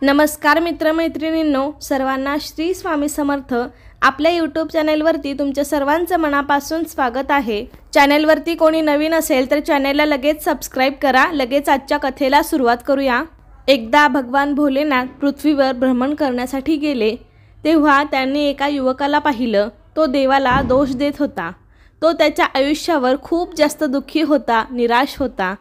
नमस्कार मित्रमैत्रिणींनो, सर्वांना श्री स्वामी समर्थ। आपल्या यूट्यूब चॅनेलवरती तुमच्या सर्वांचं मनापासून स्वागत आहे। चॅनेलवरती कोणी नवीन असेल तर चॅनेलला लगेच सबस्क्राइब करा। लगेच आजच्या कथेला सुरुवात करूया। एकदा भगवान भोलेनाथ पृथ्वीवर भ्रमण करण्यासाठी गेले, तेव्हा त्यांनी एका युवकाला पाहिलं। तो देवाला दोष देत होता। तो त्याच्या आयुष्यावर खूप जास्त दुःखी होता, निराश होता।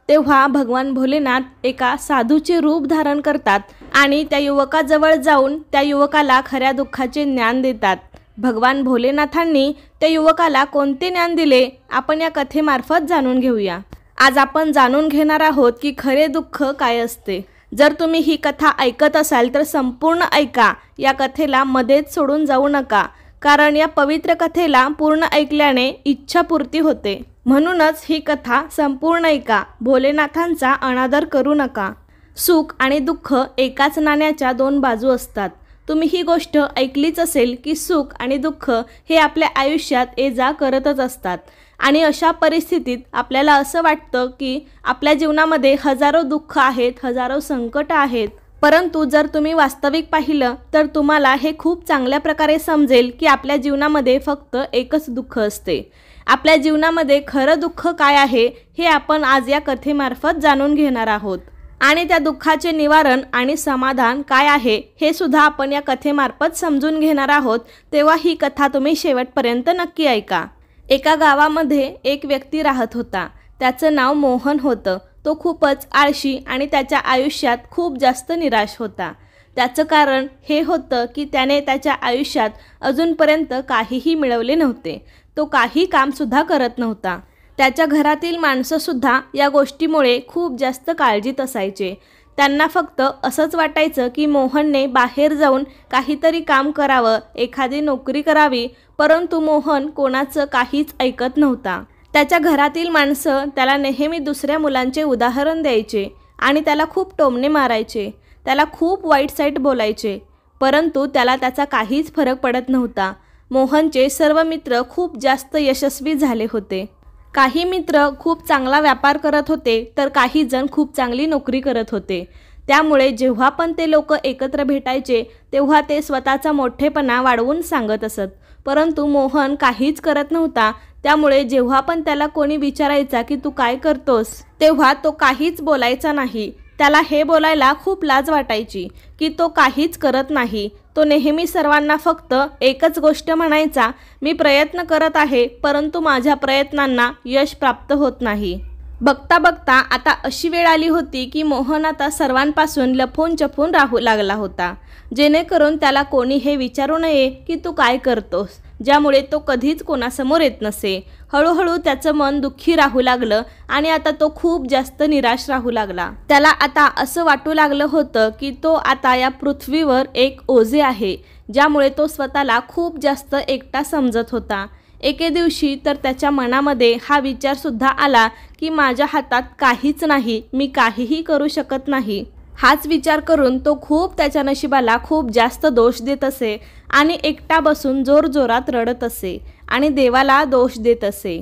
तेव्हा भगवान भोलेनाथ एका साधूचे रूप धारण करतात आणि त्या युवकाजवळ जाऊन त्या युवकाला खऱ्या दुःखाचे ज्ञान देतात। भगवान भोलेनाथांनी त्या युवकाला कोणते ज्ञान दिले, आपण या कथेमार्फत जाणून घेऊया। आज आपण जाणून घेणार आहोत की खरे दुःख काय असते। जर तुम्ही ही कथा ऐकत असाल तर संपूर्ण ऐका, या कथेला मध्येच सोडून जाऊ नका, कारण या पवित्र कथेला पूर्ण ऐकल्याने इच्छापूर्ती होते। म्हणूनच ही कथा संपूर्ण ऐका, भोलेनाथांचा अनादर करू नका। सुख आणि दुःख एकाच नाण्याच्या दोन बाजू असतात। तुम्ही ही गोष्ट ऐकलीच असेल की सुख आणि दुःख हे आपल्या आयुष्यात ये-जा करतच असतात आणि अशा परिस्थितीत आपल्याला असं वाटतं की आपल्या जीवनामध्ये हजारो दुःख आहेत, हजारो संकट आहेत। परंतु जर तुम्ही वास्तविक पाहिलं तर तुम्हाला हे खूप चांगल्या प्रकारे समजेल की आपल्या जीवनामध्ये फक्त एकच दुःख असते। आपल्या जीवनामध्ये खरं दुःख काय आहे हे आपण आज या कथेमार्फत जाणून घेणार आहोत आणि त्या दुःखाचे निवारण आणि समाधान काय आहे हे सुद्धा आपण या कथेमार्फत समजून घेणार आहोत। तेव्हा ही कथा तुम्ही शेवटपर्यंत नक्की ऐका। एका गावामध्ये एक व्यक्ती राहत होता। त्याचं नाव मोहन होतं। तो खूपच आळशी आणि त्याच्या आयुष्यात खूप जास्त निराश होता। त्याचं कारण हे होतं की त्याने त्याच्या आयुष्यात अजूनपर्यंत काहीही मिळवले नव्हते। तो काही कामसुद्धा करत नव्हता। त्याच्या घरातील माणसंसुद्धा या गोष्टीमुळे खूप जास्त काळजीत असायचे। त्यांना फक्त असंच वाटायचं की मोहनने बाहेर जाऊन काहीतरी काम करावं, एखादी नोकरी करावी, परंतु मोहन कोणाचं काहीच ऐकत नव्हता। त्याच्या घरातील माणसं त्याला नेहमी दुसऱ्या मुलांचे उदाहरण द्यायचे आणि त्याला खूप टोमणे मारायचे, त्याला खूप वाईट साईट बोलायचे, परंतु त्याला त्याचा काहीच फरक पडत नव्हता। मोहनचे सर्व मित्र खूप जास्त यशस्वी झाले होते। काही मित्र खूप चांगला व्यापार करत होते तर काही जण खूप चांगली नोकरी करत होते। त्यामुळे जेव्हा पण ते लोक एकत्र भेटायचे तेव्हा ते स्वतःचा मोठेपणा वाढवून सांगत असत, परंतु मोहन काहीच करत नव्हता। त्यामुळे जेव्हा पण त्याला कोणी विचारायचा की तू काय करतोस, तेव्हा तो काहीच बोलायचा नाही। त्याला हे बोलायला खूप लाज वाटायची की तो काहीच करत नाही। तो नेहमी सर्वांना फक्त एकच गोष्ट म्हणायचा, मी प्रयत्न करत आहे परंतु माझ्या प्रयत्नांना यश प्राप्त होत नाही। बघता बघता आता अशी वेळ आली होती की मोहन आता सर्वांपासून लपून छपून राहू लागला होता, जेणेकरून त्याला कोणी हे विचारू नये की तू काय करतोस, ज्यामुळे तो कधीच कोणासमोर येत नसे। हळूहळू त्याचं मन दुःखी राहू लागलं आणि आता तो खूप जास्त निराश राहू लागला। त्याला आता असं वाटू लागलं होतं की तो आता या पृथ्वीवर एक ओझे आहे, ज्यामुळे तो स्वतःला खूप जास्त एकटा समजत होता। एके दिवशी तर त्याच्या मनामध्ये हा विचारसुद्धा आला की माझ्या हातात काहीच नाही, मी काहीही करू शकत नाही। हाच विचार करून तो खूप त्याच्या नशिबाला खूप जास्त दोष देत असे आणि एकटा बसून जोरजोरात रडत असे आणि देवाला दोष देत असे।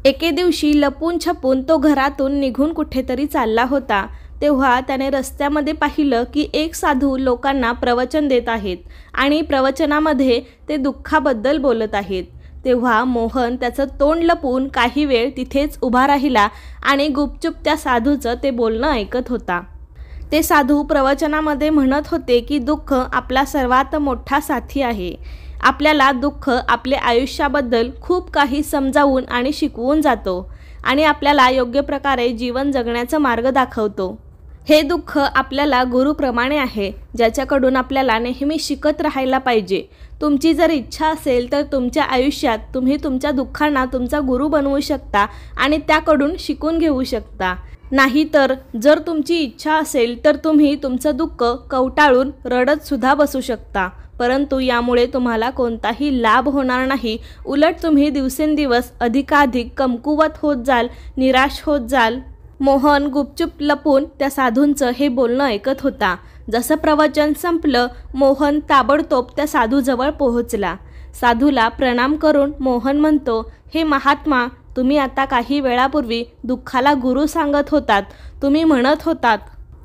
एके दिवशी लपून छपून तो घरातून निघून कुठेतरी चालला होता। तेव्हा त्याने रस्त्यामध्ये पाहिलं की एक साधू लोकांना प्रवचन देत आहेत आणि प्रवचनामध्ये ते दुःखाबद्दल बोलत आहेत। तेव्हा मोहन त्याचं तोंड लपवून काही वेळ तिथेच उभा राहिला आणि गुपचूप त्या साधूचं ते बोलणं ऐकत होता। ते साधू प्रवचनामध्ये म्हणत होते की दुःख आपला सर्वात मोठा साथी आहे। आपल्याला दुःख आपल्या आयुष्याबद्दल खूप काही समजावून आणि शिकवून जातो आणि आपल्याला योग्य प्रकारे जीवन जगण्याचा मार्ग दाखवतो। हे दुःख आपल्याला गुरुप्रमाणे आहे, ज्याच्याकडून आपल्याला नेहमी शिकत राहायला पाहिजे। तुमची जर इच्छा असेल तर तुमच्या आयुष्यात तुम्ही तुमच्या दुःखांना तुमचा गुरु बनवू शकता आणि त्याकडून शिकून घेऊ शकता। नाहीतर जर तुमची इच्छा असेल तर तुम्ही तुमचं दुःख कवटाळून रडत सुद्धा बसू शकता, परंतु यामुळे तुम्हाला कोणताही लाभ होणार नाही। उलट तुम्ही दिवसेंदिवस अधिकाधिक कमकुवत होत जाल, निराश होत जाल। मोहन गुपचूप लपून त्या साधूंचं हे बोलणं ऐकत होता। जसं प्रवचन संपलं, मोहन ताबडतोब त्या साधूजवळ पोहोचला। साधूला प्रणाम करून मोहन म्हणतो, हे महात्मा, तुम्ही आता काही वेळापूर्वी दुःखाला गुरु सांगत होतात। तुम्ही म्हणत होतात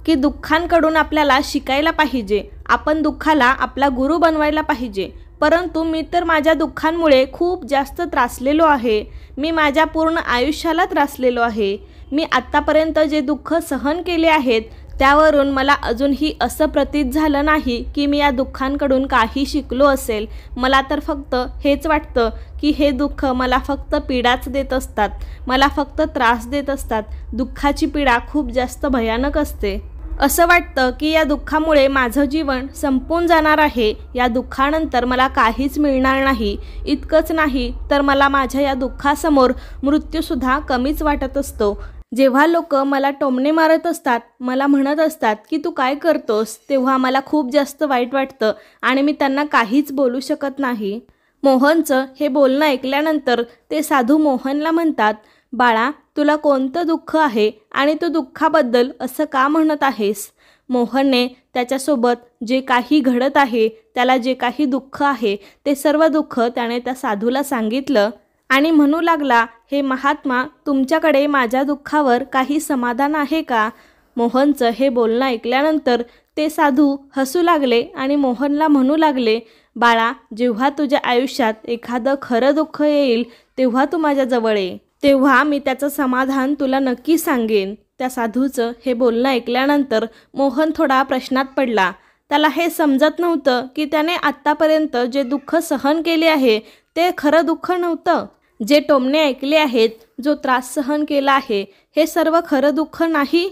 की दुःखांकडून आपल्याला शिकायला पाहिजे, आपण दुःखाला आपला गुरु बनवायला पाहिजे। परंतु मी तर माझ्या दुःखांमुळे खूप जास्त त्रासलेलो आहे, मी माझ्या पूर्ण आयुष्याला त्रासलेलो आहे। मी आत्तापर्यंत जे दुःख सहन केले आहेत त्यावरून मला अजूनही असं प्रतीत झालं नाही की मी या दुःखांकडून काही शिकलो असेल। मला तर फक्त हेच वाटतं की हे दुःख मला फक्त पीडाच देत असतात, मला फक्त त्रास देत असतात। दुःखाची पीडा खूप जास्त भयानक असते। असं वाटतं की या दुःखामुळे माझं जीवन संपून जाणार आहे, या दुःखानंतर मला काहीच मिळणार नाही। इतकंच नाही तर मला माझ्या या दुःखासमोर मृत्यूसुद्धा कमीच वाटत असतो। जेव्हा लोक मला टोमणे मारत असतात, मला म्हणत असतात की तू काय करतोस, तेव्हा मला खूप जास्त वाईट वाटतं आणि मी त्यांना काहीच बोलू शकत नाही। मोहनचं हे बोलणं ऐकल्यानंतर ते साधू मोहनला म्हणतात, बाळा तुला कोणतं दुःख आहे आणि तू दुःखाबद्दल असं का म्हणत आहेस? मोहनने त्याच्यासोबत जे काही घडत आहे, त्याला जे काही दुःख आहे ते सर्व दुःख त्याने त्या साधूला सांगितलं आणि म्हणू लागला, हे महात्मा, तुमच्याकडे माझ्या दुःखावर काही समाधान आहे का? मोहनचं हे बोलणं ऐकल्यानंतर ते साधू हसू लागले आणि मोहनला म्हणू लागले, बाळा जेव्हा तुझ्या आयुष्यात एखादं खरं दुःख येईल तेव्हा तू माझ्याजवळ ये, तेव्हा मी त्याचं समाधान तुला नक्की सांगेन। त्या साधूचं हे बोलणं ऐकल्यानंतर मोहन थोडा प्रश्नात पडला। त्याला हे समजत नव्हतं की त्याने आत्तापर्यंत जे दुःख सहन केले आहे ते खरं दुःख नव्हतं, जे टोमणे ऐकले आहेत, जो त्रास सहन केला आहे, हे सर्व खरं दुःख नाही।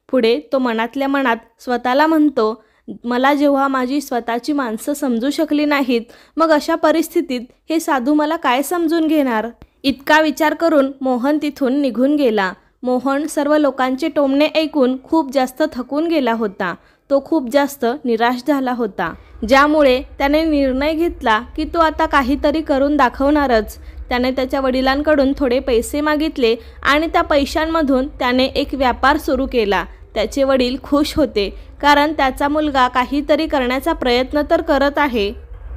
पुढे तो मनातल्या मनात स्वतःला म्हणतो, मला जेव्हा माझी स्वतःची माणसं समजू शकली नाहीत, मग अशा परिस्थितीत हे साधू मला काय समजून घेणार? इतका विचार करून मोहन तिथून निघून गेला। मोहन सर्व लोकांचे टोमणे ऐकून खूप जास्त थकून गेला होता, तो खूप जास्त निराश झाला होता, ज्यामुळे त्याने निर्णय घेतला की तो आता काहीतरी करून दाखवणारच। त्याने त्याच्या वडिलांकडून थोडे पैसे मागितले आणि त्या पैशांमधून त्याने एक व्यापार सुरू केला। त्याचे वडील खुश होते, कारण त्याचा मुलगा काहीतरी करण्याचा प्रयत्न तर करत आहे।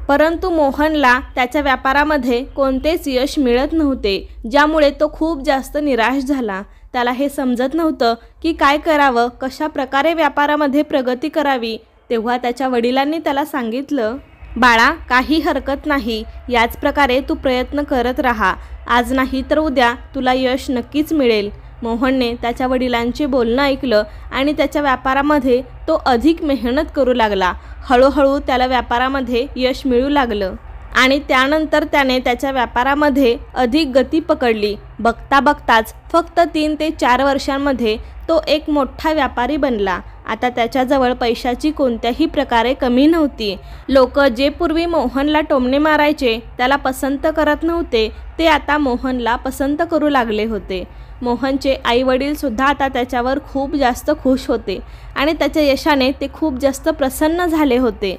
परंतु मोहनला त्याच्या व्यापारामध्ये कोणतेच यश मिळत नव्हते, ज्यामुळे तो खूप जास्त निराश झाला। त्याला हे समजत नव्हतं की काय करावं, कशा प्रकारे व्यापारामध्ये प्रगती करावी। तेव्हा त्याच्या वडिलांनी त्याला सांगितलं, बाळा काही हरकत नाही, याच प्रकारे तू प्रयत्न करत राहा, आज नाही तर उद्या तुला यश नक्कीच मिळेल। मोहनने त्याच्या वडिलांचे बोलणं ऐकलं आणि त्याच्या व्यापारामध्ये तो अधिक मेहनत करू लागला। हळूहळू त्याला व्यापारामध्ये यश मिळू लागलं आणि त्यानंतर त्याने त्याच्या व्यापारामध्ये अधिक गती पकडली। बघता बघताच फक्त 3 ते 4 वर्षांमध्ये तो एक मोठा व्यापारी बनला। आता त्याच्याजवळ पैशाची कोणत्याही प्रकारे कमी नव्हती। लोक जे पूर्वी मोहनला टोमणे मारायचे, त्याला पसंत करत नव्हते, ते आता मोहनला पसंत करू लागले होते। मोहनचे आईवडील सुद्धा आता त्याच्यावर खूप जास्त खुश होते आणि त्याच्या यशाने ते खूप जास्त प्रसन्न झाले होते।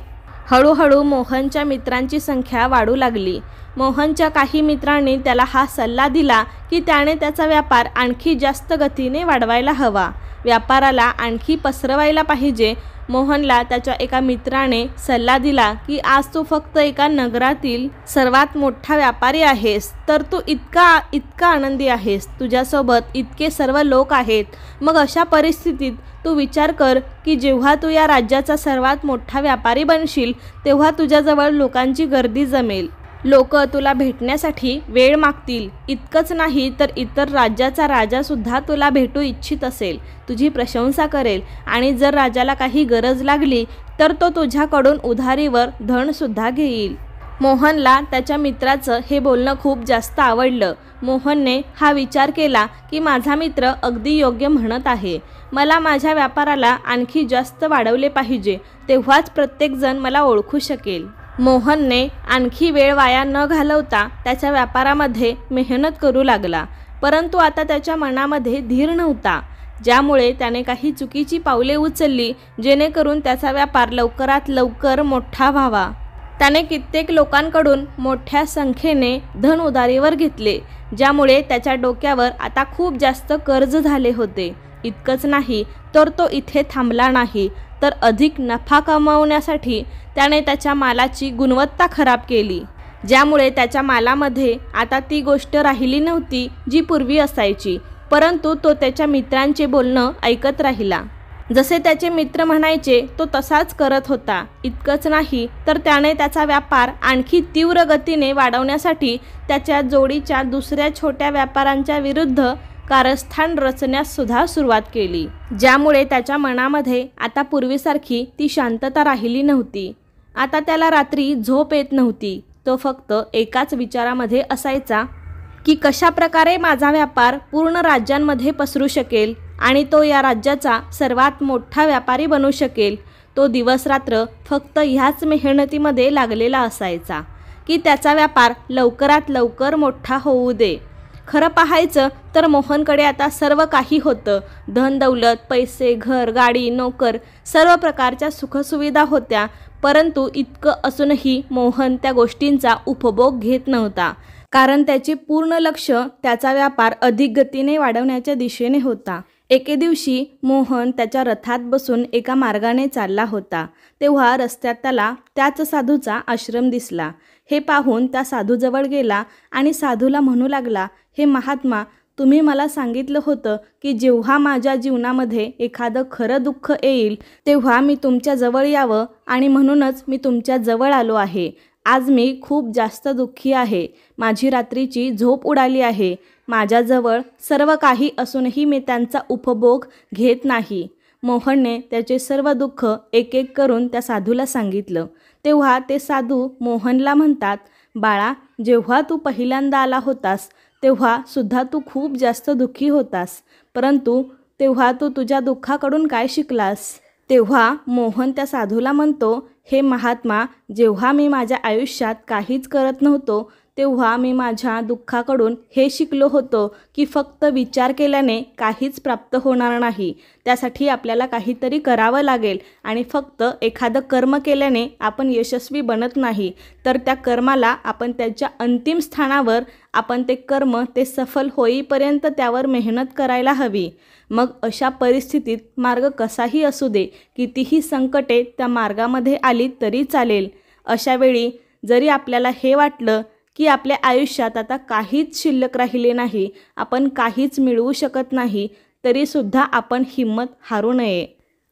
हळूहळू मोहनच्या मित्रांची संख्या वाढू लागली। मोहनच्या काही मित्रांनी त्याला हा सल्ला दिला की त्याने त्याचा व्यापार आणखी जास्त गतीने वाढवायला हवा, व्यापाराला आणखी पसरवायला पाहिजे। मोहनला त्याच्या एका मित्राने सल्ला दिला की आज तू फक्त एका नगरातील सर्वात मोठा व्यापारी आहेस, तर तू इतका आनंदी आहेस, तुझ्यासोबत इतके सर्व लोक आहेत, मग अशा परिस्थितीत तू विचार कर की जेव्हा तू या राज्याचा सर्वात मोठा व्यापारी बनशील तेव्हा तुझ्याजवळ लोकांची गर्दी जमेल, लोक तुला भेटण्यासाठी वेळ मागतील। इतकंच नाही तर इतर राज्याचा राजासुद्धा तुला भेटू इच्छित असेल, तुझी प्रशंसा करेल आणि जर राजाला काही गरज लागली तर तो तुझ्याकडून उधारीवर धनसुद्धा घेईल। मोहनला त्याच्या मित्राचं हे बोलणं खूप जास्त आवडलं। मोहनने हा विचार केला की माझा मित्र अगदी योग्य म्हणत आहे, मला माझ्या व्यापाराला आणखी जास्त वाढवले पाहिजे, तेव्हाच प्रत्येकजण मला ओळखू शकेल। मोहनने आणखी वेळ वाया न घालवता त्याच्या व्यापारामध्ये मेहनत करू लागला, परंतु आता त्याच्या मनामध्ये धीर नव्हता, ज्यामुळे त्याने काही चुकीची पावले उचलली जेणेकरून त्याचा व्यापार लवकरात लवकर मोठा व्हावा। त्याने कित्येक लोकांकडून मोठ्या संख्येने धन उधारीवर घेतले, ज्यामुळे त्याच्या डोक्यावर आता खूप जास्त कर्ज झाले होते। इतकंच नाही तर तो इथे थांबला नाही, तर अधिक नफा कमावण्यासाठी त्याने त्याच्या मालाची गुणवत्ता खराब केली, ज्यामुळे त्याच्या मालामध्ये आता ती गोष्ट राहिली नव्हती जी पूर्वी असायची। परंतु तो त्याच्या मित्रांचे बोलणं ऐकत राहिला। जसे त्याचे मित्र म्हणायचे तो तसाच करत होता। इतकंच नाही तर त्याने त्याचा व्यापार आणखी तीव्र गतीने वाढवण्यासाठी त्याच्या जोडीच्या दुसऱ्या छोट्या व्यापाऱ्यांच्या विरुद्ध कारस्थान रचण्यास सुद्धा सुरुवात केली, ज्यामुळे त्याच्या मनामध्ये आता पूर्वीसारखी ती शांतता राहिली नव्हती। आता त्याला रात्री झोप येत नव्हती। तो फक्त एकाच विचारामध्ये असायचा की कशा प्रकारे माझा व्यापार पूर्ण राज्यांमध्ये पसरू शकेल आणि तो या राज्याचा सर्वात मोठा व्यापारी बनू शकेल। तो दिवस रात्र फक्त ह्याच मेहनतीमध्ये लागलेला असायचा की त्याचा व्यापार लवकरात लवकर मोठा होऊ दे। खरं पाहायचं तर मोहनकडे आता सर्व काही होतं। धन दौलत, पैसे, घर, गाडी, नोकर, सर्व प्रकारच्या सुखसुविधा होत्या। परंतु इतकं असूनही मोहन त्या गोष्टींचा उपभोग घेत नव्हता, कारण त्याचे पूर्ण लक्ष त्याचा व्यापार अधिक गतीने वाढवण्याच्या दिशेने होता। एके दिवशी मोहन त्याच्या रथात बसून एका मार्गाने चालला होता, तेव्हा रस्त्यात त्याला त्याच साधूचा आश्रम दिसला। हे पाहून त्या साधूजवळ गेला आणि साधूला म्हणू लागला, हे महात्मा, तुम्ही मला सांगितलं होतं की जेव्हा माझ्या जीवनामध्ये एखादं खरं दुःख येईल तेव्हा मी तुमच्या जवळ यावं, आणि म्हणूनच मी तुमच्या जवळ आलो आहे। आज मी खूप जास्त दुःखी आहे। माझी रात्रीची झोप उडाली आहे। माझ्याजवळ सर्व काही असूनही मी त्यांचा उपभोग घेत नाही। मोहनने त्याचे सर्व दुःख एक एक करून त्या साधूला सांगितलं। तेव्हा ते साधू मोहनला म्हणतात, बाळा, जेव्हा तू पहिल्यांदा आला होतास तेव्हा सुद्धा तू खूप जास्त दुःखी होतास, परंतु तेव्हा तू तुझ्या दुःखाकडून काय शिकलास? तेव्हा मोहन त्या साधूला म्हणतो, हे महात्मा, जेव्हा मी माझ्या आयुष्यात काहीच करत नव्हतो तेव्हा मी माझ्या दुःखाकडून हे शिकलो होतो की फक्त विचार केल्याने काहीच प्राप्त होणार नाही। त्यासाठी आपल्याला काहीतरी करावं लागेल, आणि फक्त एखादं कर्म केल्याने आपण यशस्वी बनत नाही, तर त्या कर्माला आपण त्याच्या अंतिम स्थानावर आपण ते कर्म ते सफल होईपर्यंत त्यावर मेहनत करायला हवी। मग अशा परिस्थितीत मार्ग कसाही असू दे, कितीही संकटे त्या मार्गामध्ये आली तरी चालेल। अशा वेळी जरी आपल्याला हे वाटलं की आपल्या आयुष्यात आता काहीच शिल्लक राहिले नाही, आपण काहीच मिळवू शकत नाही, तरीसुद्धा आपण हिंमत हारू नये,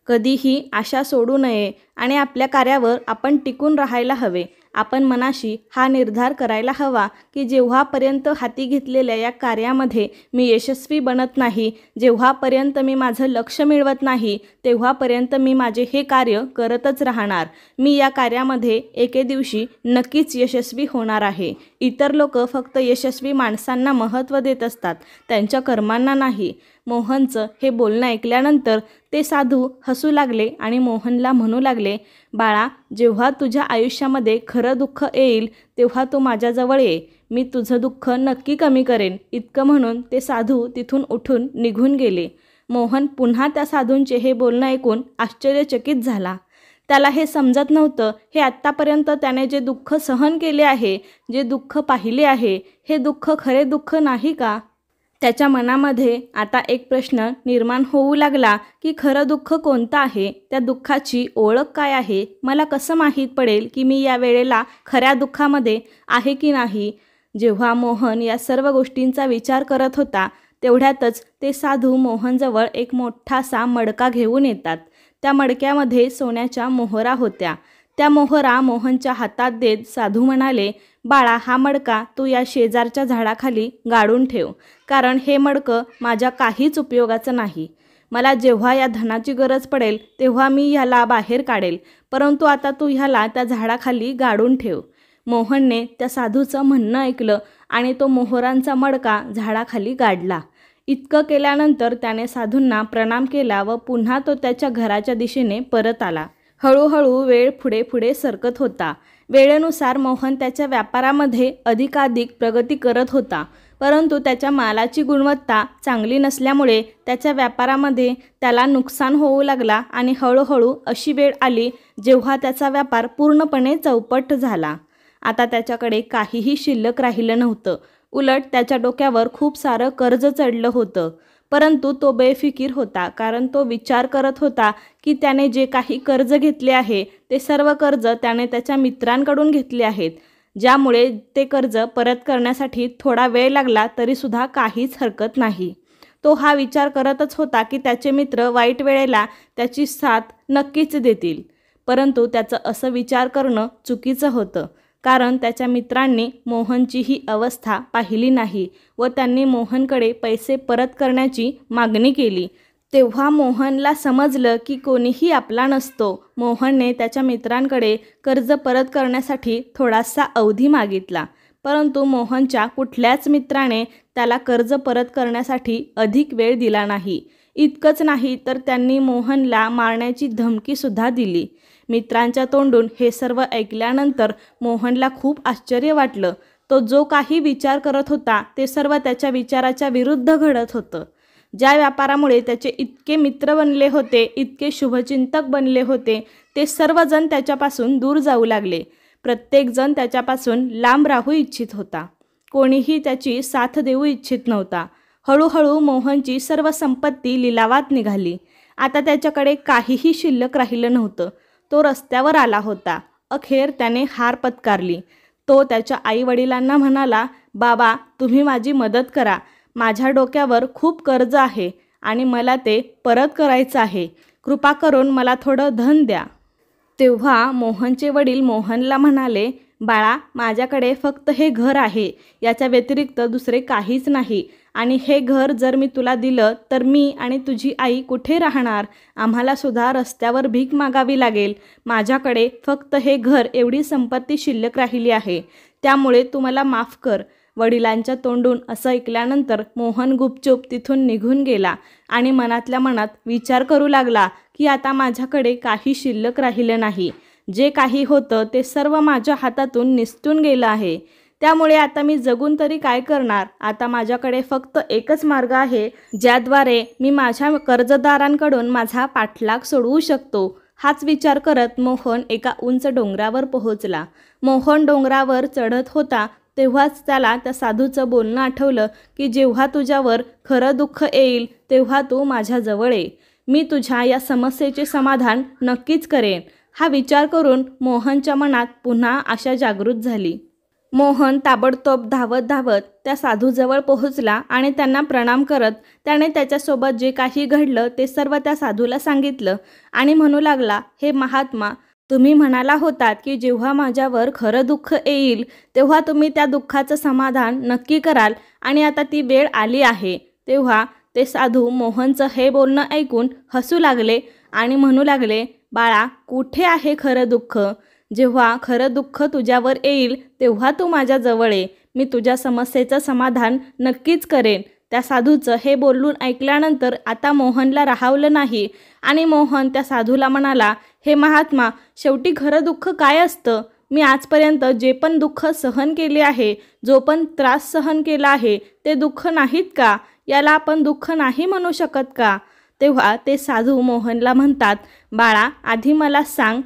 कधीही आशा सोडू नये आणि आपल्या कार्यावर आपण टिकून राहायला हवे। आपण मनाशी हा निर्धार करायला हवा की जेव्हापर्यंत हाती घेतलेल्या या कार्यामध्ये मी यशस्वी बनत नाही, जेव्हापर्यंत मी माझं लक्ष्य मिळवत नाही, तेव्हापर्यंत मी माझे हे कार्य करतच राहणार। मी या कार्यामध्ये एके दिवशी नक्कीच यशस्वी होणार आहे। इतर लोक फक्त यशस्वी माणसांना महत्त्व देत असतात, त्यांच्या कर्मांना नाही। मोहनचं हे बोलणं ऐकल्यानंतर ते साधू हसू लागले आणि मोहनला म्हणू लागले, बाळा, जेव्हा तुझ्या आयुष्यामध्ये खरं दुःख येईल तेव्हा तू माझ्याजवळ ये, मी तुझं दुःख नक्की कमी करेन। इतकं म्हणून ते साधू तिथून उठून निघून गेले। मोहन पुन्हा त्या साधूंचे हे बोलणं ऐकून आश्चर्यचकित झाला। त्याला हे समजत नव्हतं, हे आत्तापर्यंत त्याने जे दुःख सहन केले आहे, जे दुःख पाहिले आहे, हे दुःख खरे दुःख नाही का? त्याच्या मनामध्ये आता एक प्रश्न निर्माण होऊ लागला की खरं दुःख कोणतं आहे? त्या दुःखाची ओळख काय आहे? मला कसं माहीत पडेल की मी या वेळेला खऱ्या दुःखामध्ये आहे की नाही? जेव्हा मोहन या सर्व गोष्टींचा विचार करत होता तेवढ्यातच ते साधू मोहनजवळ एक मोठासा मडका घेऊन येतात। त्या मडक्यामध्ये सोन्याच्या मोहरा होत्या। त्या मोहरा मोहनच्या हातात देत साधू म्हणाले, बाळा, हा मडका तू या शेजारच्या झाडाखाली गाडून ठेव, कारण हे मडकं माझ्या काहीच उपयोगाचं नाही। मला जेव्हा या धनाची गरज पडेल तेव्हा मी ह्याला बाहेर काढेल, परंतु आता तू ह्याला त्या झाडाखाली गाडून ठेव। मोहनने त्या साधूचं म्हणणं ऐकलं आणि तो मोहरांचा मडका झाडाखाली गाडला। इतकं केल्यानंतर त्याने साधूंना प्रणाम केला व पुन्हा तो त्याच्या घराच्या दिशेने परत आला। हळूहळू वेळ पुढे पुढे सरकत होता। वेळेनुसार मोहन त्याच्या व्यापारामध्ये अधिकाधिक प्रगती करत होता, परंतु त्याच्या मालाची गुणवत्ता चांगली नसल्यामुळे त्याच्या व्यापारामध्ये त्याला नुकसान होऊ लागला आणि हळूहळू अशी वेळ आली जेव्हा त्याचा व्यापार पूर्णपणे चौपट झाला। आता त्याच्याकडे काहीही शिल्लक राहिलं नव्हतं। उलट त्याच्या डोक्यावर खूप सारं कर्ज चढलं होतं, परंतु तो बेफिकीर होता, कारण तो विचार करत होता की त्याने जे काही कर्ज घेतले आहे ते सर्व कर्ज त्याने त्याच्या मित्रांकडून घेतले आहेत, ज्यामुळे ते कर्ज परत करण्यासाठी थोडा वेळ लागला तरीसुद्धा काहीच हरकत नाही। तो हा विचार करतच होता की त्याचे मित्र वाईट वेळेला त्याची साथ नक्कीच देतील, परंतु त्याचं असं विचार करणं चुकीचं होतं, कारण त्याच्या मित्रांनी मोहनची ही अवस्था पाहिली नाही व त्यांनी मोहनकडे पैसे परत करण्याची मागणी केली। तेव्हा मोहनला समजलं की कोणीही आपला नसतो। मोहनने त्याच्या मित्रांकडे कर्ज परत करण्यासाठी थोडासा अवधी मागितला, परंतु मोहनच्या कुठल्याच मित्राने त्याला कर्ज परत करण्यासाठी अधिक वेळ दिला नाही। इतकंच नाही तर त्यांनी मोहनला मारण्याची धमकीसुद्धा दिली। मित्रांच्या तोंडून हे सर्व ऐकल्यानंतर मोहनला खूप आश्चर्य वाटलं। तो जो काही विचार करत होता ते सर्व त्याच्या विचाराच्या विरुद्ध घडत होतं। ज्या व्यापारामुळे त्याचे इतके मित्र बनले होते, इतके शुभचिंतक बनले होते, ते सर्वजण त्याच्यापासून दूर जाऊ लागले। प्रत्येकजण त्याच्यापासून लांब राहू इच्छित होता, कोणीही त्याची साथ देऊ इच्छित नव्हता। हळूहळू मोहनची सर्व संपत्ती लिलावात निघाली। आता त्याच्याकडे काहीही शिल्लक राहिलं नव्हतं। तो रस्त्यावर आला होता। अखेर त्याने हार पत्कारली। तो त्याच्या आईवडिलांना म्हणाला, बाबा, तुम्ही माझी मदत करा। माझ्या डोक्यावर खूप कर्ज आहे आणि मला ते परत करायचं आहे। कृपा करून मला थोडं धन द्या। तेव्हा मोहनचे वडील मोहनला म्हणाले, बाळा, माझ्याकडे फक्त हे घर आहे, याच्या व्यतिरिक्त दुसरे काहीच नाही, आणि हे घर जर मी तुला दिलं तर मी आणि तुझी आई कुठे राहणार? आम्हाला सुद्धा रस्त्यावर भीक मागावी लागेल। माझ्याकडे फक्त हे घर एवढी संपत्ती शिल्लक राहिली आहे, त्यामुळे तू मला माफ कर। वडिलांच्या तोंडून असं ऐकल्यानंतर मोहन गुपचूप तिथून निघून गेला आणि मनातल्या मनात विचार करू लागला की आता माझ्याकडे काही शिल्लक राहिलं नाही। जे काही होतं ते सर्व माझ्या हातातून निसटून गेलं आहे, त्यामुळे आता मी जगून तरी काय करणार? आता माझ्याकडे फक्त एकच मार्ग आहे, ज्याद्वारे मी माझ्या कर्जदारांकडून माझा पाठलाग सोडवू शकतो। हाच विचार करत मोहन एका उंच डोंगरावर पोहोचला। मोहन डोंगरावर चढत होता तेव्हाच त्याला त्या साधूचं बोलणं आठवलं की जेव्हा तुझ्यावर खरं दुःख येईल तेव्हा तू माझ्याजवळ ये, मी तुझ्या या समस्येचे समाधान नक्कीच करेन। हा विचार करून मोहनच्या मनात पुन्हा आशा जागृत झाली। मोहन ताबडतोब धावत धावत त्या साधूजवळ पोहोचला आणि त्यांना प्रणाम करत त्याने त्याच्यासोबत जे काही घडलं ते सर्व त्या साधूला सांगितलं आणि म्हणू लागला, हे महात्मा, तुम्ही म्हणाला होतात की जेव्हा माझ्यावर खरं दुःख येईल तेव्हा तुम्ही त्या दुःखाचं समाधान नक्की कराल, आणि आता ती वेळ आली आहे। तेव्हा ते साधू मोहनचं हे बोलणं ऐकून हसू लागले आणि म्हणू लागले, बाळा, कुठे आहे खरं दुःख? जेव्हा खरं दुःख तुझ्यावर येईल तेव्हा तू माझ्याजवळ ये, मी तुझ्या समस्येचं समाधान नक्कीच करेन। त्या साधूचं हे बोलून ऐकल्यानंतर आता मोहनला राहावलं नाही आणि मोहन त्या साधूला म्हणाला, हे महात्मा, शेवटी खरं दुःख काय असतं? मी आजपर्यंत जे पण दुःख सहन केले आहे, जो पण त्रास सहन केला आहे, ते दुःख नाहीत का? याला आपण दुःख नाही म्हणू शकत का? तेव्हा ते साधू मोहनला म्हणतात, बाळा, आधी मला सांग,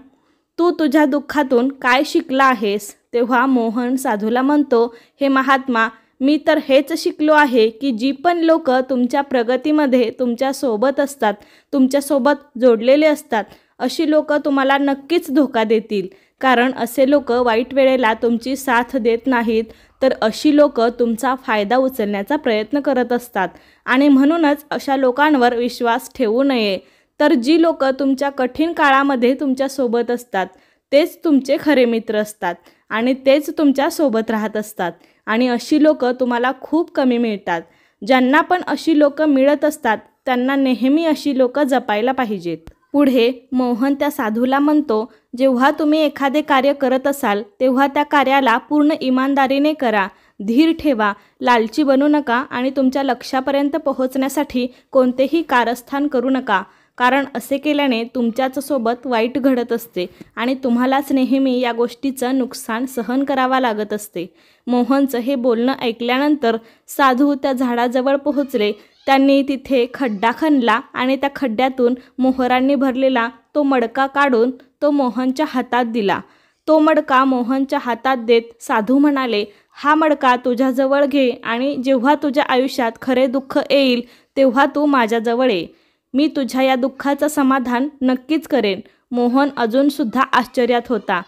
तू तुझ्या दुःखातून काय शिकला आहेस? तेव्हा मोहन साधूला म्हणतो, हे महात्मा, मी तर हेच शिकलो आहे की जी पण लोक तुमच्या प्रगतीमध्ये तुमच्यासोबत असतात, तुमच्यासोबत जोडलेले असतात, अशी लोक तुम्हाला नक्कीच धोका देतील, कारण असे लोक वाईट वेळेला तुमची साथ देत नाहीत, तर अशी लोक तुमचा फायदा उचलण्याचा प्रयत्न करत असतात, आणि म्हणूनच अशा लोकांवर विश्वास ठेवू नये। तर जी लोक तुमच्या कठीण काळामध्ये तुमच्यासोबत असतात तेच तुमचे खरे मित्र असतात आणि तेच तुमच्यासोबत राहत असतात, आणि अशी लोक तुम्हाला खूप कमी मिळतात। ज्यांना पण अशी लोक मिळत असतात त्यांना नेहमी अशी लोक जपायला पाहिजेत। पुढे मोहन त्या साधूला म्हणतो, जेव्हा तुम्ही एखादे कार्य करत असाल तेव्हा त्या कार्याला पूर्ण इमानदारीने करा, धीर ठेवा, लालची बनू नका आणि तुमच्या लक्ष्यापर्यंत पोहोचण्यासाठी कोणतेही कारस्थान करू नका, कारण असे केल्याने तुमच्याच सोबत वाईट घडत असते आणि तुम्हालाच नेहमी या गोष्टीचं नुकसान सहन करावा लागत असते। मोहनचं हे बोलणं ऐकल्यानंतर साधू त्या झाडाजवळ पोहोचले। त्यांनी तिथे खड्डा खणला आणि त्या खड्ड्यातून मोहरांनी भरलेला तो मडका काढून तो मोहनच्या हातात दिला। तो मडका मोहनच्या हातात देत साधू म्हणाले, हा मडका तुझ्याजवळ घे आणि जेव्हा तुझ्या आयुष्यात खरे दुःख येईल तेव्हा तू माझ्याजवळ ये, मी तुझ्या या दुःखाचं समाधान नक्कीच करेन। मोहन अजूनसुद्धा आश्चर्यात होता।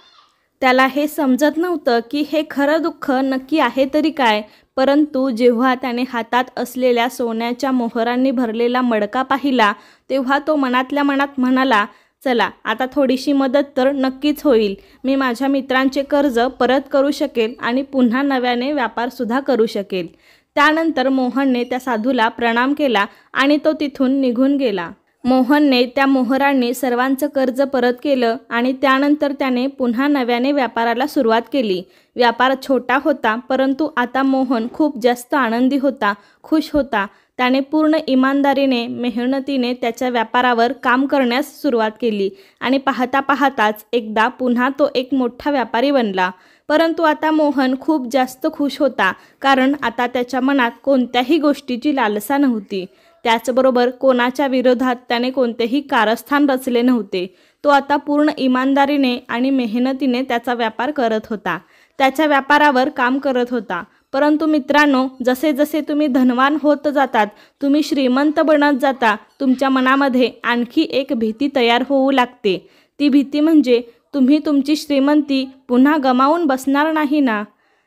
त्याला हे समजत नव्हतं की हे खरं दुःख नक्की आहे तरी काय. परंतु जेव्हा त्याने हातात असलेल्या सोन्याच्या मोहरांनी भरलेला मडका पाहिला तेव्हा तो मनातल्या मनात म्हणाला, चला आता थोडीशी मदत तर नक्कीच होईल. मी माझ्या मित्रांचे कर्ज परत करू शकेल आणि पुन्हा नव्याने व्यापारसुद्धा करू शकेल. त्यानंतर मोहनने त्या साधूला प्रणाम केला आणि तो तिथून निघून गेला. मोहनने त्या मोहरांनी सर्वांचं कर्ज परत केलं आणि त्यानंतर त्याने पुन्हा नव्याने व्यापाराला सुरुवात केली. व्यापार छोटा होता, परंतु आता मोहन खूप जास्त आनंदी होता, खुश होता. त्याने पूर्ण इमानदारीने, मेहनतीने त्याच्या व्यापारावर काम करण्यास सुरुवात केली आणि पाहता पाहताच एकदा पुन्हा तो एक मोठा व्यापारी बनला. परंतु आता मोहन खूप जास्त खुश होता, कारण आता त्याच्या मनात कोणत्याही गोष्टीची लालसा नव्हती. त्याचबरोबर कोणाच्या विरोधात त्याने कोणतेही कारस्थान रचले नव्हते. तो आता पूर्ण इमानदारीने आणि मेहनतीने त्याचा व्यापार करत होता, त्याच्या व्यापारावर काम करत होता. परंतु मित्रांनो, जसे जसे तुम्ही धनवान होत जातात, तुम्ही श्रीमंत बनत जाता, तुमच्या मनामध्ये आणखी एक भीती तयार होऊ लागते. ती भीती म्हणजे तुम्ही तुमची श्रीमंती पुन्हा गमावून बसणार नाही ना.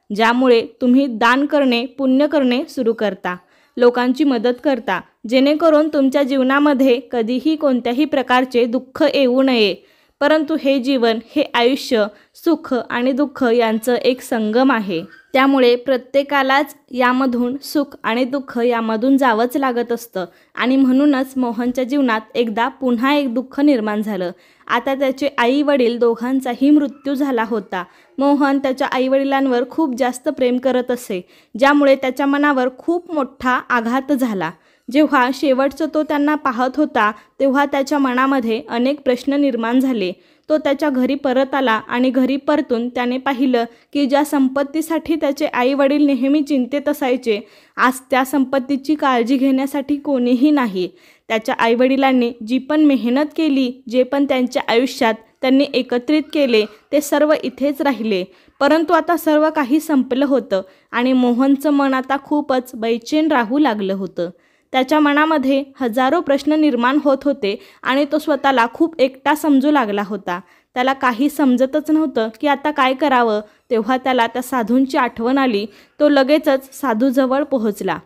ज्यामुळे तुम्ही दान करणे, पुण्य करणे सुरू करता, लोकांची मदत करता, जेणेकरून तुमच्या जीवनामध्ये कधीही कोणत्याही प्रकारचे दुःख येऊ नये. परंतु हे जीवन, हे आयुष्य सुख आणि दुःख यांचं एक संगम आहे. त्यामुळे प्रत्येकालाच यामधून सुख आणि दुःख यामधून जावंच लागत असतं. आणि म्हणूनच मोहनच्या जीवनात एकदा पुन्हा एक दुःख निर्माण झालं. आता त्याचे आई वडील दोघांचाही मृत्यू झाला होता. मोहन त्याच्या आईवडिलांवर खूप जास्त प्रेम करत असे, ज्यामुळे त्याच्या मनावर खूप मोठा आघात झाला. जेव्हा शेवटचं तो त्यांना पाहत होता तेव्हा त्याच्या मनामध्ये अनेक प्रश्न निर्माण झाले. तो त्याच्या घरी परत आला आणि घरी परतून त्याने पाहिलं की ज्या संपत्तीसाठी त्याचे आई वडील नेहमी चिंतेत असायचे, आज त्या संपत्तीची काळजी घेण्यासाठी कोणीही नाही. त्याच्या आईवडिलांनी जी पण मेहनत केली, जे पण त्यांच्या आयुष्यात त्यांनी एकत्रित केले, ते सर्व इथेच राहिले. परंतु आता सर्व काही संपलं होतं आणि मोहनचं मन आता खूपच बेचैन राहू लागलं होतं. त्याच्या मनामध्ये हजारो प्रश्न निर्माण होत होते आणि तो स्वतःला खूप एकटा समजू लागला होता. त्याला काही समजतच नव्हतं की आता काय करावं. तेव्हा त्याला त्या साधूंची आठवण आली. तो लगेचच साधूजवळ पोहोचला.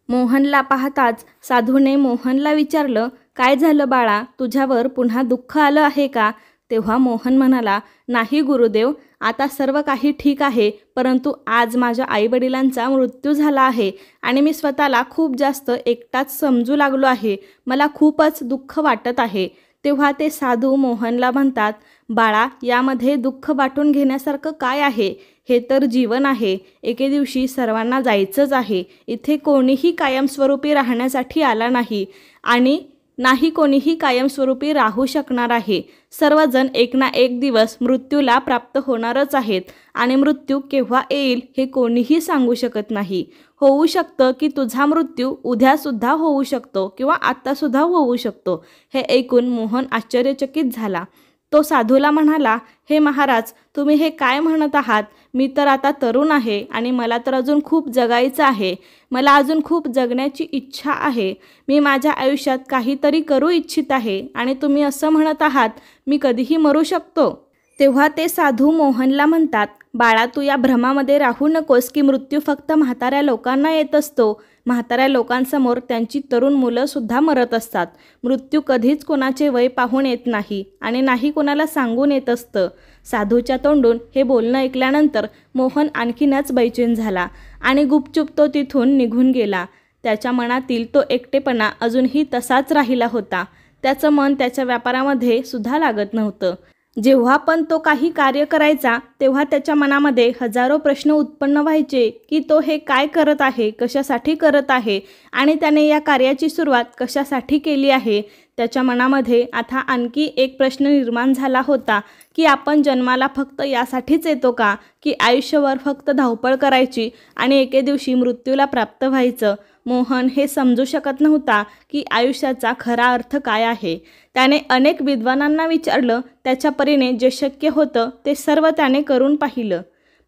मोहनला पाहताच साधूने मोहनला विचारलं, काय झालं बाळा, तुझ्यावर पुन्हा दुःख आलं आहे का? तेव्हा मोहन म्हणाला, नाही गुरुदेव, आता सर्व काही ठीक आहे, परंतु आज माझ्या आईवडिलांचा मृत्यू झाला आहे आणि मी स्वतःला खूप जास्त एकटाच समजू लागलो आहे. मला खूपच दुःख वाटत आहे. तेव्हा ते साधू मोहनला म्हणतात, बाळा, यामध्ये दुःख वाटून घेण्यासारखं काय आहे? हे तर जीवन आहे. एके दिवशी सर्वांना जायचंच आहे. इथे कोणीही कायमस्वरूपी राहण्यासाठी आला नाही आणि नाही कोणीही कायमस्वरूपी राहू शकणार आहे. सर्वजण एक ना एक दिवस मृत्यूला प्राप्त होणारच आहेत आणि मृत्यू केव्हा येईल हे कोणीही सांगू शकत नाही. होऊ शकतं की तुझा मृत्यू उद्यासुद्धा होऊ शकतो किंवा आत्तासुद्धा होऊ शकतो. हे ऐकून मोहन आश्चर्यचकित झाला. तो साधूला म्हणाला, हे महाराज, तुम्ही हे काय म्हणत आहात? मी तर आता तरुण आहे आणि मला तर अजून खूप जगायचं आहे. मला अजून खूप जगण्याची इच्छा आहे. मी माझ्या आयुष्यात काहीतरी करू इच्छित आहे आणि तुम्ही असं म्हणत आहात मी कधीही मरू शकतो. तेव्हा ते साधू मोहनला म्हणतात, बाळा, तू या भ्रमामध्ये राहू नकोस की मृत्यू फक्त म्हाताऱ्या लोकांना येत असतो. म्हाताऱ्या लोकांसमोर त्यांची तरुण मुलंसुद्धा मरत असतात. मृत्यू कधीच कोणाचे वय पाहून येत नाही आणि नाही कोणाला सांगून येत असतं. साधूच्या तोंडून हे बोलणं ऐकल्यानंतर मोहन आणखीनच बेचैन झाला आणि गुपचूप तो तिथून निघून गेला. त्याच्या मनातील तो एकटेपणा अजूनही तसाच राहिला होता. त्याचं मन त्याच्या व्यापारामध्ये सुद्धा लागत नव्हतं. जेव्हा पण तो काही कार्य करायचा तेव्हा त्याच्या मनामध्ये हजारो प्रश्न उत्पन्न व्हायचे की तो हे काय करत आहे, कशासाठी करत आहे आणि त्याने या कार्याची सुरुवात कशासाठी केली आहे. त्याच्या मनामध्ये आता आणखी एक प्रश्न निर्माण झाला होता की आपण जन्माला फक्त यासाठीच येतो का, की आयुष्यभर फक्त धावपळ करायची आणि एके दिवशी मृत्यूला प्राप्त व्हायचं. मोहन हे समजू शकत नव्हता की आयुष्याचा खरा अर्थ काय आहे. त्याने अनेक विद्वानांना विचारलं. त्याच्या परीने जे शक्य होतं ते सर्व त्याने करून पाहिलं,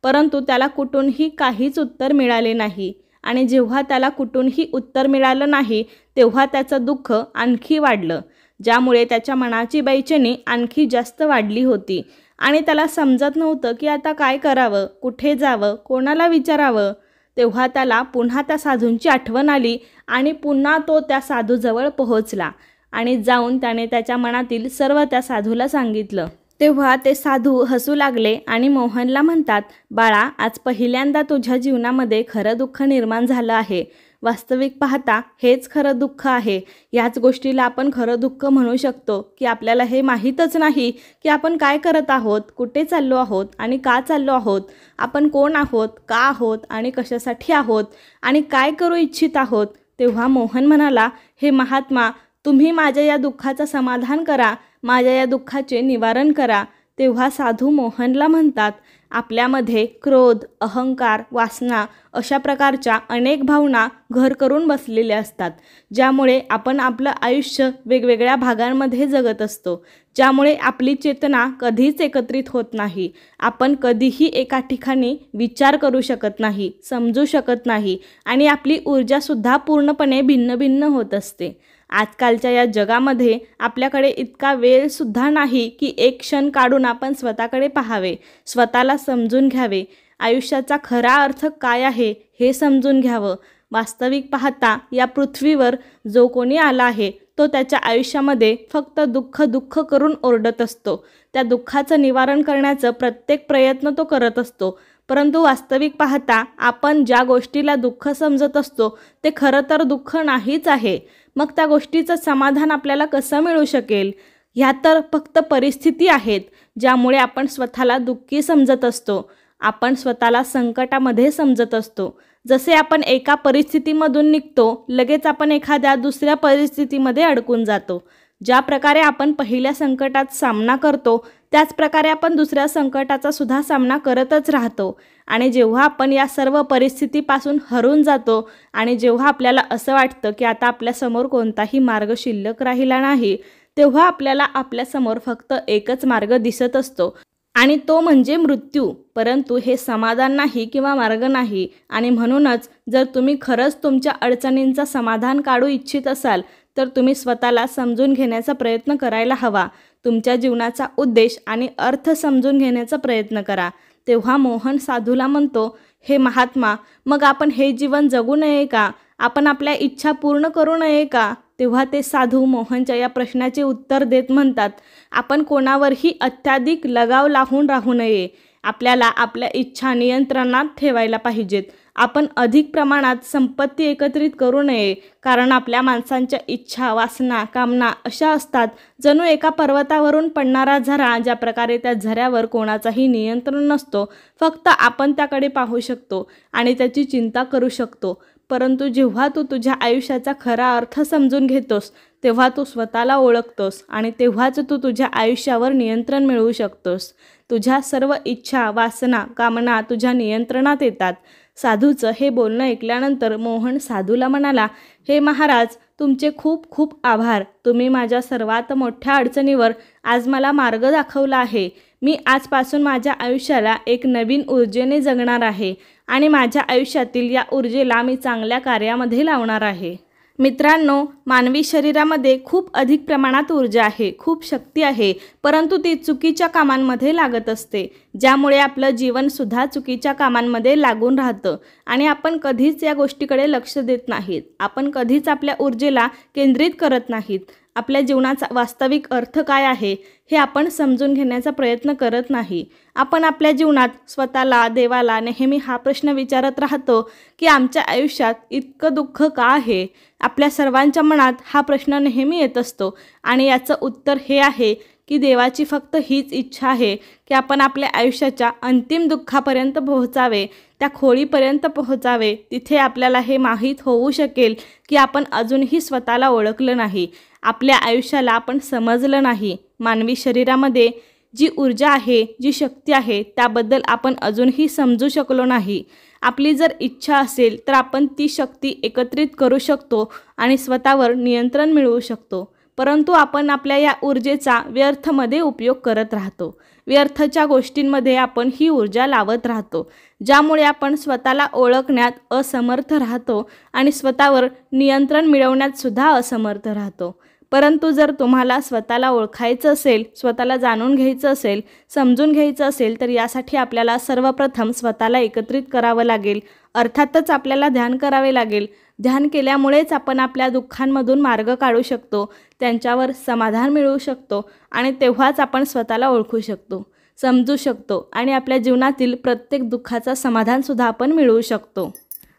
परंतु त्याला कुठूनही काहीच उत्तर मिळाले नाही. आणि जेव्हा त्याला कुठूनही उत्तर मिळालं नाही तेव्हा त्याचं दुःख आणखी वाढलं, ज्यामुळे त्याच्या मनाची बेचैनी आणखी जास्त वाढली होती. आणि त्याला समजत नव्हतं की आता काय करावं, कुठे जावं, कोणाला विचारावं। तेव्हा त्याला पुन्हा त्या साधूंची आठवण आली आणि पुन्हा तो त्या साधूजवळ पोहोचला आणि जाऊन त्याने त्याच्या मनातील सर्व त्या साधूला सांगितलं। तेव्हा ते साधू हसू लागले आणि मोहनला म्हणतात, बाळा, आज पहिल्यांदा तुझ्या जीवनामध्ये खरं दुःख निर्माण झालं आहे। वास्तविक पाहता हेच खरं दुःख आहे। याच गोष्टीला आपण खरं दुःख म्हणू शकतो की आपल्याला हे माहीतच नाही की आपण काय करत आहोत, कुठे चाललो आहोत आणि का चाललो आहोत, आपण कोण आहोत, का आहोत आणि कशासाठी आहोत आणि काय करू इच्छित आहोत। तेव्हा मोहन म्हणाला, हे महात्मा, तुम्ही माझ्या या दुःखाचं समाधान करा, माझ्या या दुःखाचे निवारण करा। तेव्हा साधू मोहनला म्हणतात, आपल्यामध्ये क्रोध, अहंकार, वासना अशा प्रकारच्या अनेक भावना घर करून बसलेल्या असतात, ज्यामुळे आपण आपलं आयुष्य वेगवेगळ्या भागांमध्ये जगत असतो, ज्यामुळे आपली चेतना कधीच एकत्रित होत नाही। आपण कधीही एका ठिकाणी विचार करू शकत नाही, समजू शकत नाही आणि आपली ऊर्जासुद्धा पूर्णपणे भिन्न भिन्न होत असते। आजकालच्या या जगामध्ये आपल्याकडे इतका वेळसुद्धा नाही की एक क्षण काढून आपण स्वतःकडे पाहावे, स्वतःला समजून घ्यावे, आयुष्याचा खरा अर्थ काय आहे हे समजून घ्यावं। वास्तविक पाहता या पृथ्वीवर जो कोणी आला आहे तो त्याच्या आयुष्यामध्ये फक्त दुःख करून ओरडत असतो। त्या दुःखाचं निवारण करण्याचा प्रत्येक प्रयत्न तो करत असतो, परंतु वास्तविक पाहता आपण ज्या गोष्टीला दुःख समजत असतो ते खरं तर दुःख नाहीच आहे। मग त्या गोष्टीचं समाधान आपल्याला कसं मिळू शकेल? ह्या तर फक्त परिस्थिती आहेत ज्यामुळे आपण स्वतःला दुःखी समजत असतो, आपण स्वतःला संकटामध्ये समजत असतो। जसे आपण एका परिस्थितीमधून निघतो, लगेच आपण एखाद्या दुसऱ्या परिस्थितीमध्ये अडकून जातो। ज्या प्रकारे आपण पहिल्या संकटात सामना करतो त्याच प्रकारे आपण दुसऱ्या संकटाचा सुद्धा सामना करतच राहतो आणि जेव्हा आपण या सर्व परिस्थितीपासून हरून जातो आणि जेव्हा आपल्याला असं वाटतं की आता आपल्यासमोर कोणताही मार्ग शिल्लक राहिला नाही, तेव्हा आपल्याला आपल्यासमोर फक्त एकच मार्ग दिसत असतो आणि तो म्हणजे मृत्यू। परंतु हे समाधान नाही किंवा मार्ग नाही आणि म्हणूनच जर तुम्ही खरंच तुमच्या अडचणींचा समाधान काढू इच्छित असाल तर तुम्ही स्वतःला समजून घेण्याचा प्रयत्न करायला हवा। तुमच्या जीवनाचा उद्देश आणि अर्थ समजून घेण्याचा प्रयत्न करा। तेव्हा मोहन साधूला म्हणतो, हे महात्मा, मग आपण हे जीवन जगू नये का? आपण आपल्या इच्छा पूर्ण करू नये का? तेव्हा ते साधू मोहनच्या या प्रश्नाचे उत्तर देत म्हणतात, आपण कोणावरही अत्याधिक लगाव लावून राहू नये। आपल्याला आपल्या इच्छा नियंत्रणात ठेवायला पाहिजेत। आपण अधिक प्रमाणात संपत्ती एकत्रित करू नये, कारण आपल्या माणसांच्या इच्छा, वासना, कामना अशा असतात जणू एका पर्वतावरून पडणारा झरा, ज्या प्रकारे त्या झऱ्यावर कोणाचाही नियंत्रण नसतो, फक्त आपण त्याकडे पाहू शकतो आणि त्याची चिंता करू शकतो। परंतु जेव्हा तू तुझ्या आयुष्याचा खरा अर्थ समजून घेतोस तेव्हा तू स्वतःला ओळखतोस आणि तेव्हाच तू तुझ्या आयुष्यावर नियंत्रण मिळवू शकतोस। तुझ्या सर्व इच्छा, वासना, कामना तुझ्या नियंत्रणात येतात। साधूचं हे बोलणं ऐकल्यानंतर मोहन साधूला म्हणाला, हे महाराज, तुमचे खूप खूप आभार। तुम्ही माझ्या सर्वात मोठ्या अडचणीवर आज मला मार्ग दाखवला आहे। मी आजपासून माझ्या आयुष्याला एक नवीन ऊर्जेने जगणार आहे आणि माझ्या आयुष्यातील या ऊर्जेला मी चांगल्या कार्यामध्ये लावणार आहे। मित्रांनो, मानवी शरीरामध्ये खूप अधिक प्रमाणात ऊर्जा आहे, खूप शक्ती आहे, परंतु ती चुकीच्या कामांमध्ये लागत असते, ज्यामुळे आपलं जीवनसुद्धा चुकीच्या कामांमध्ये लागून राहतं आणि आपण कधीच या गोष्टीकडे लक्ष देत नाहीत। आपण कधीच आपल्या ऊर्जेला केंद्रित करत नाहीत। आपल्या जीवनाचा वास्तविक अर्थ काय आहे हे आपण समजून घेण्याचा प्रयत्न करत नाही। आपण आपल्या जीवनात स्वतःला, देवाला नेहमी हा प्रश्न विचारत राहतो की आमच्या आयुष्यात इतकं दुःख का आहे? आपल्या सर्वांच्या मनात हा प्रश्न नेहमी येत असतो आणि याचं उत्तर हे आहे की देवाची फक्त हीच इच्छा आहे की आपण आपल्या आयुष्याच्या अंतिम दुःखापर्यंत पोहोचावे, त्या खोळीपर्यंत पोहोचावे। तिथे आपल्याला हे माहीत होऊ शकेल की आपण अजूनही स्वतःला ओळखलं नाही, आपल्या आयुष्याला आपण समजलं नाही। मानवी शरीरामध्ये जी ऊर्जा आहे, जी शक्ती आहे, त्याबद्दल आपण अजूनही समजू शकलो नाही। आपली जर इच्छा असेल तर आपण ती शक्ती एकत्रित करू शकतो आणि स्वतःवर नियंत्रण मिळवू शकतो, परंतु आपण आपल्या या ऊर्जेचा व्यर्थमध्ये उपयोग करत राहतो। व्यर्थच्या गोष्टींमध्ये आपण ही ऊर्जा लावत राहतो, ज्यामुळे आपण स्वतःला ओळखण्यात असमर्थ राहतो आणि स्वतःवर नियंत्रण मिळवण्यात सुद्धा असमर्थ राहतो। परंतु जर तुम्हाला स्वतःला ओळखायचं असेल, स्वतःला जाणून घ्यायचं असेल, समजून घ्यायचं असेल, तर यासाठी आपल्याला सर्वप्रथम स्वतःला एकत्रित करावं लागेल. अर्थातच आपल्याला ध्यान करावे लागेल. ध्यान केल्यामुळेच आपण आपल्या दुःखांमधून मार्ग काढू शकतो, त्यांच्यावर समाधान मिळवू शकतो आणि तेव्हाच आपण स्वतःला ओळखू शकतो, समजू शकतो आणि आपल्या जीवनातील प्रत्येक दुःखाचा समाधानसुद्धा आपण मिळवू शकतो.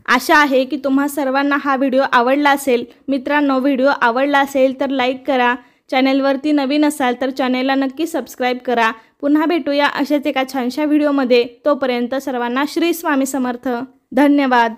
आशा आहे की तुम्हा सर्वांना हा व्हिडिओ आवडला असेल. मित्रांनो, व्हिडिओ आवडला असेल तर लाईक करा. चॅनेलवरती नवीन असाल तर चॅनेलला नक्की सबस्क्राईब करा. पुन्हा भेटूया अशाच एका छानशा व्हिडिओमध्ये. तोपर्यंत सर्वांना श्री स्वामी समर्थ. धन्यवाद.